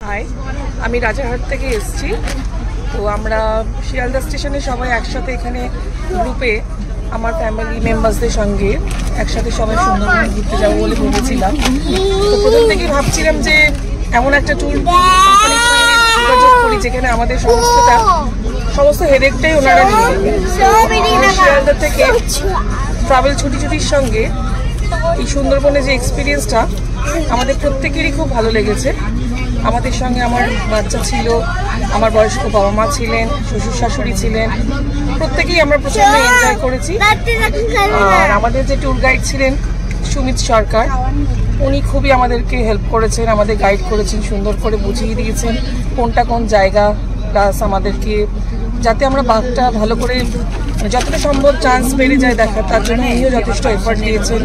High, আমি রাজারহাট থেকে এসেছি। তো আমরা শিয়ালদা স্টেশনে সবাই একসাথে এখানে গ্রুপে আমার ফ্যামিলি মেম্বার্সদের সঙ্গে একসাথে সবাই সুন্দরবনে ঘুরতে যাবো বলে ভেবেছিলাম। তো প্রথম থেকেই ভাবছিলাম যে এমন একটা ট্যুর কোম্পানির সঙ্গে যোগাযোগ করি যেখানে আমাদের সমস্ত হেডেকটাই ওনারা নিয়ে নেবেন। শিয়ালদা থেকে ট্রাভেল ছুটির সঙ্গে এই সুন্দরবনে যে এক্সপিরিয়েন্সটা আমাদের প্রত্যেকেরই খুব ভালো লেগেছে। আমাদের সঙ্গে আমার বাচ্চা ছিল, আমার বয়স্ক বাবা মা ছিলেন, শ্বশুর শাশুড়ি ছিলেন, প্রত্যেকেই আমরা প্রচন্ড এনজয় করেছি। আর আমাদের যে ট্যুর গাইড ছিলেন সুমিত সরকার, উনি খুবই আমাদেরকে হেল্প করেছেন, আমাদের গাইড করেছেন, সুন্দর করে বুঝিয়ে দিয়েছেন কোনটা কোন জায়গা, প্লাস আমাদেরকে যাতে আমরা বাঘটা ভালো করে যতটা সম্ভব চান্স বেড়ে যায় দেখার, তার জন্য উনিও যথেষ্ট এফার্ট দিয়েছেন।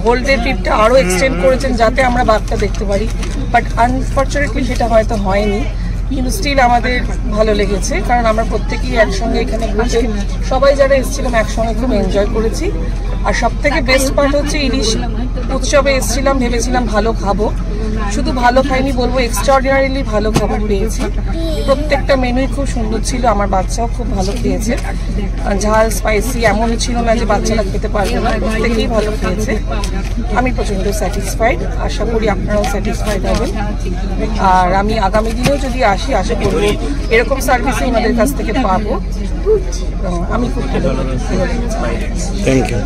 হোল ডে ট্রিপটা আরও এক্সটেন্ড করেছেন যাতে আমরা বাঘটা দেখতে পারি, বাট আনফর্চুনেটলি সেটা হয়তো হয়নি, কিন্তু স্টিল আমাদের ভালো লেগেছে কারণ আমরা প্রত্যেকেই একসঙ্গে এখানে ঘুরতে সবাই যারা এসেছিলাম একসঙ্গে খুব এনজয় করেছি। আর সব থেকে বেস্ট পার্ট হচ্ছে ইলিশ উৎসবে এসেছিলাম, ভেবেছিলাম ভালো খাবো, শুধু ভালো খাইনি বলবো, এক্সট্রাঅর্ডিনারিলি ভালো খাবার পেয়েছি। প্রত্যেকটা মেনুই খুব সুন্দর ছিল, আমার বাচ্চাও খুব ভালো খেয়েছে। ঝাল স্পাইসি এমন ছিল না যে বাচ্চারা খেতে পারবে না, প্রত্যেকেই ভালো খেয়েছে। আমি প্রচণ্ড স্যাটিসফাইড, আশা করি আপনারাও স্যাটিসফাইড হবেন। আর আমি আগামী দিনেও যদি আসি আশা করবো এরকম সার্ভিসই ওনাদের কাছ থেকে পাবো। আমি খুব ভালো লেগেছে। Thank you.